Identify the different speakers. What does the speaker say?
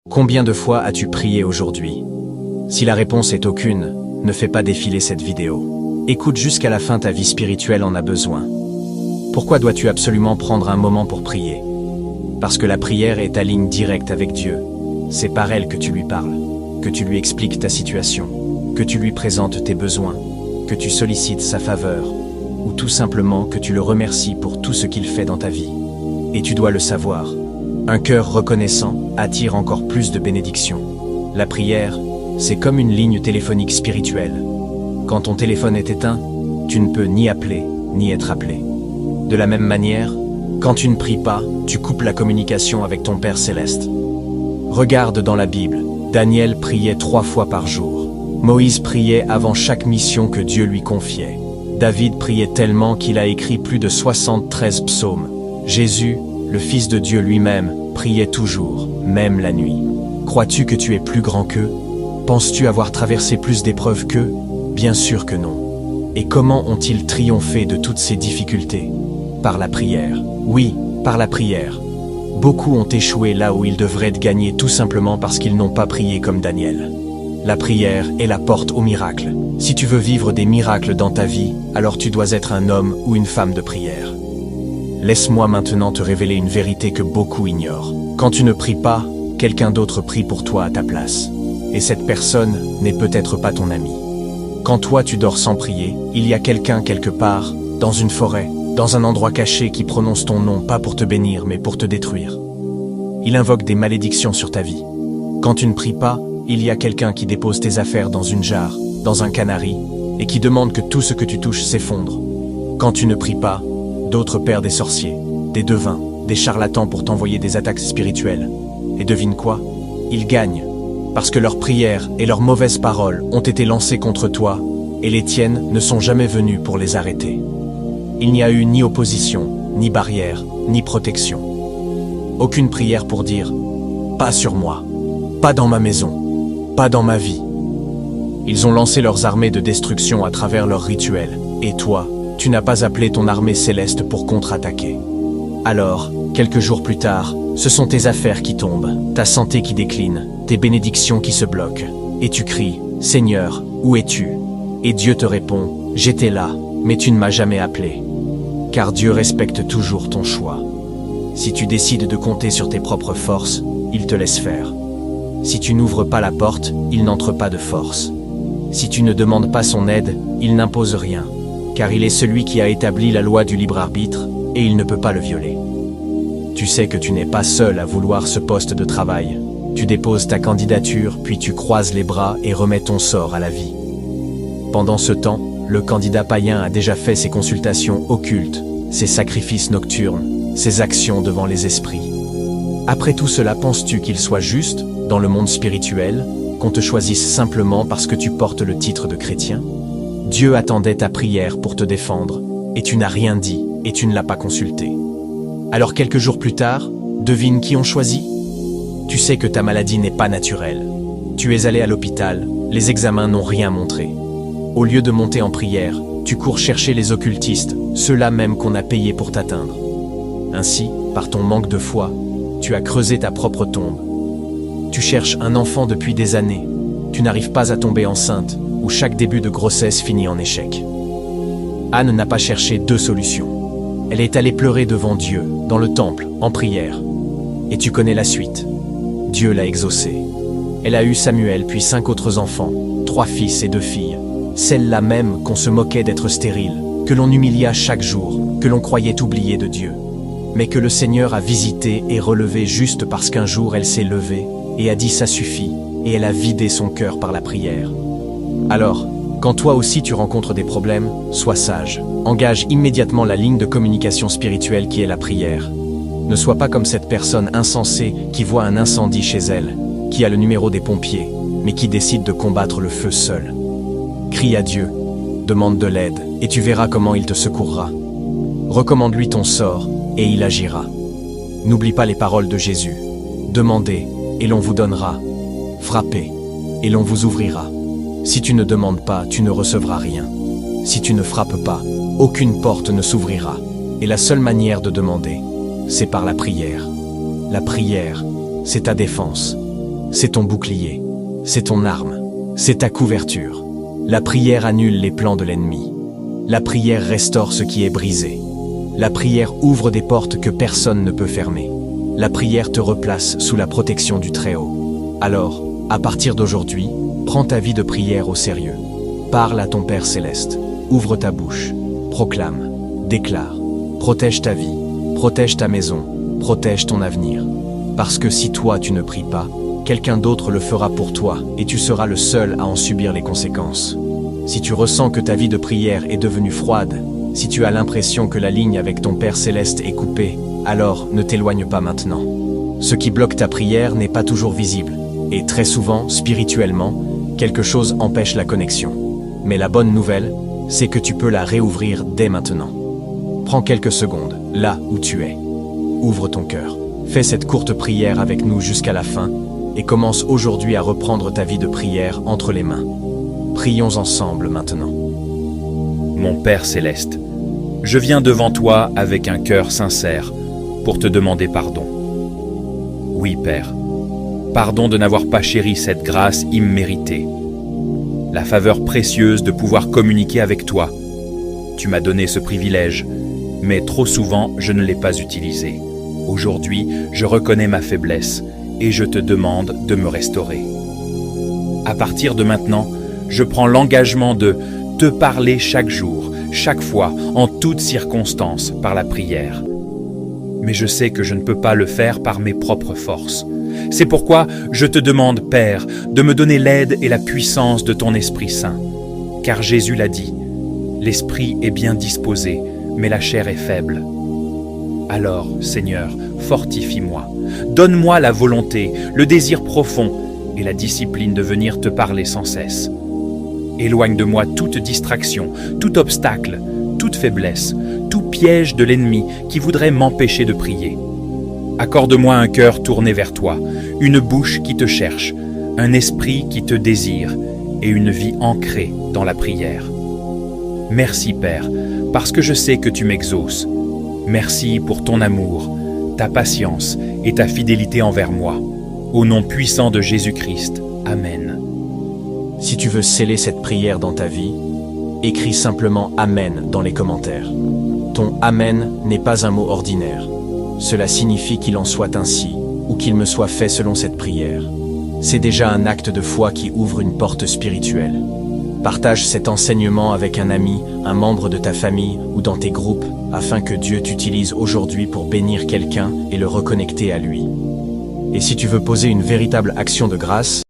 Speaker 1: Combien de fois as-tu prié aujourd'hui? Si la réponse est aucune, ne fais pas défiler cette vidéo. Écoute jusqu'à la fin, ta vie spirituelle en a besoin. Pourquoi dois-tu absolument prendre un moment pour prier? Parce que la prière est ta ligne directe avec Dieu. C'est par elle que tu lui parles, que tu lui expliques ta situation, que tu lui présentes tes besoins, que tu sollicites sa faveur, ou tout simplement que tu le remercies pour tout ce qu'il fait dans ta vie. Et tu dois le savoir. Un cœur reconnaissant attire encore plus de bénédictions. La prière, c'est comme une ligne téléphonique spirituelle. Quand ton téléphone est éteint, tu ne peux ni appeler, ni être appelé. De la même manière, quand tu ne pries pas, tu coupes la communication avec ton Père Céleste. Regarde dans la Bible, Daniel priait 3 fois par jour. Moïse priait avant chaque mission que Dieu lui confiait. David priait tellement qu'il a écrit plus de 73 psaumes. Jésus, le Fils de Dieu lui-même, priait toujours, même la nuit. Crois-tu que tu es plus grand qu'eux? Penses-tu avoir traversé plus d'épreuves qu'eux? Bien sûr que non. Et comment ont-ils triomphé de toutes ces difficultés? Par la prière. Oui, par la prière. Beaucoup ont échoué là où ils devraient gagner tout simplement parce qu'ils n'ont pas prié comme Daniel. La prière est la porte au miracle. Si tu veux vivre des miracles dans ta vie, alors tu dois être un homme ou une femme de prière. Laisse-moi maintenant te révéler une vérité que beaucoup ignorent. Quand tu ne pries pas, quelqu'un d'autre prie pour toi à ta place. Et cette personne n'est peut-être pas ton ami. Quand toi tu dors sans prier, il y a quelqu'un quelque part, dans une forêt, dans un endroit caché qui prononce ton nom pas pour te bénir mais pour te détruire. Il invoque des malédictions sur ta vie. Quand tu ne pries pas, il y a quelqu'un qui dépose tes affaires dans une jarre, dans un canari, et qui demande que tout ce que tu touches s'effondre. Quand tu ne pries pas, d'autres pèrent des sorciers, des devins, des charlatans pour t'envoyer des attaques spirituelles. Et devine quoi? Ils gagnent. Parce que leurs prières et leurs mauvaises paroles ont été lancées contre toi, et les tiennes ne sont jamais venues pour les arrêter. Il n'y a eu ni opposition, ni barrière, ni protection. Aucune prière pour dire « pas sur moi, pas dans ma maison, pas dans ma vie ». Ils ont lancé leurs armées de destruction à travers leurs rituels, et toi, tu n'as pas appelé ton armée céleste pour contre-attaquer. Alors, quelques jours plus tard, ce sont tes affaires qui tombent, ta santé qui décline, tes bénédictions qui se bloquent. Et tu cries, « Seigneur, où es-tu » Et Dieu te répond, « J'étais là, mais tu ne m'as jamais appelé. » Car Dieu respecte toujours ton choix. Si tu décides de compter sur tes propres forces, il te laisse faire. Si tu n'ouvres pas la porte, il n'entre pas de force. Si tu ne demandes pas son aide, il n'impose rien. Car il est celui qui a établi la loi du libre arbitre, et il ne peut pas le violer. Tu sais que tu n'es pas seul à vouloir ce poste de travail. Tu déposes ta candidature, puis tu croises les bras et remets ton sort à la vie. Pendant ce temps, le candidat païen a déjà fait ses consultations occultes, ses sacrifices nocturnes, ses actions devant les esprits. Après tout cela, penses-tu qu'il soit juste, dans le monde spirituel, qu'on te choisisse simplement parce que tu portes le titre de chrétien? Dieu attendait ta prière pour te défendre, et tu n'as rien dit, et tu ne l'as pas consulté. Alors quelques jours plus tard, devine qui on choisit? Tu sais que ta maladie n'est pas naturelle. Tu es allé à l'hôpital, les examens n'ont rien montré. Au lieu de monter en prière, tu cours chercher les occultistes, ceux-là même qu'on a payés pour t'atteindre. Ainsi, par ton manque de foi, tu as creusé ta propre tombe. Tu cherches un enfant depuis des années. Tu n'arrives pas à tomber enceinte, où chaque début de grossesse finit en échec. Anne n'a pas cherché 2 solutions. Elle est allée pleurer devant Dieu, dans le temple, en prière. Et tu connais la suite. Dieu l'a exaucée. Elle a eu Samuel puis 5 autres enfants, 3 fils et 2 filles. Celle-là même qu'on se moquait d'être stérile, que l'on humilia chaque jour, que l'on croyait oublier de Dieu. Mais que le Seigneur a visité et relevé juste parce qu'un jour elle s'est levée et a dit ça suffit, et elle a vidé son cœur par la prière. Alors, quand toi aussi tu rencontres des problèmes, sois sage. Engage immédiatement la ligne de communication spirituelle qui est la prière. Ne sois pas comme cette personne insensée qui voit un incendie chez elle, qui a le numéro des pompiers, mais qui décide de combattre le feu seul. Crie à Dieu, demande de l'aide, et tu verras comment il te secourra. Recommande-lui ton sort, et il agira. N'oublie pas les paroles de Jésus. Demandez, et l'on vous donnera. Frappez, et l'on vous ouvrira. Si tu ne demandes pas, tu ne recevras rien. Si tu ne frappes pas, aucune porte ne s'ouvrira. Et la seule manière de demander, c'est par la prière. La prière, c'est ta défense. C'est ton bouclier. C'est ton arme. C'est ta couverture. La prière annule les plans de l'ennemi. La prière restaure ce qui est brisé. La prière ouvre des portes que personne ne peut fermer. La prière te replace sous la protection du Très-Haut. Alors, à partir d'aujourd'hui, prends ta vie de prière au sérieux. Parle à ton Père Céleste. Ouvre ta bouche. Proclame. Déclare. Protège ta vie. Protège ta maison. Protège ton avenir. Parce que si toi tu ne pries pas, quelqu'un d'autre le fera pour toi et tu seras le seul à en subir les conséquences. Si tu ressens que ta vie de prière est devenue froide, si tu as l'impression que la ligne avec ton Père Céleste est coupée, alors ne t'éloigne pas maintenant. Ce qui bloque ta prière n'est pas toujours visible, et très souvent, spirituellement, quelque chose empêche la connexion. Mais la bonne nouvelle, c'est que tu peux la réouvrir dès maintenant. Prends quelques secondes, là où tu es. Ouvre ton cœur. Fais cette courte prière avec nous jusqu'à la fin, et commence aujourd'hui à reprendre ta vie de prière entre les mains. Prions ensemble maintenant.
Speaker 2: Mon Père Céleste, je viens devant toi avec un cœur sincère pour te demander pardon. Oui, Père, pardon de n'avoir pas chéri cette grâce imméritée, la faveur précieuse de pouvoir communiquer avec toi. Tu m'as donné ce privilège, mais trop souvent je ne l'ai pas utilisé. Aujourd'hui, je reconnais ma faiblesse et je te demande de me restaurer. À partir de maintenant, je prends l'engagement de te parler chaque jour, chaque fois, en toutes circonstances, par la prière. Mais je sais que je ne peux pas le faire par mes propres forces. C'est pourquoi je te demande, Père, de me donner l'aide et la puissance de ton Esprit Saint. Car Jésus l'a dit, l'Esprit est bien disposé, mais la chair est faible. Alors, Seigneur, fortifie-moi. Donne-moi la volonté, le désir profond et la discipline de venir te parler sans cesse. Éloigne de moi toute distraction, tout obstacle, toute faiblesse, tout piège de l'ennemi qui voudrait m'empêcher de prier. Accorde-moi un cœur tourné vers toi, une bouche qui te cherche, un esprit qui te désire et une vie ancrée dans la prière. Merci Père, parce que je sais que tu m'exauces. Merci pour ton amour, ta patience et ta fidélité envers moi. Au nom puissant de Jésus-Christ. Amen.
Speaker 1: Si tu veux sceller cette prière dans ta vie, écris simplement Amen dans les commentaires. Ton Amen n'est pas un mot ordinaire. Cela signifie qu'il en soit ainsi, ou qu'il me soit fait selon cette prière. C'est déjà un acte de foi qui ouvre une porte spirituelle. Partage cet enseignement avec un ami, un membre de ta famille ou dans tes groupes, afin que Dieu t'utilise aujourd'hui pour bénir quelqu'un et le reconnecter à lui. Et si tu veux poser une véritable action de grâce,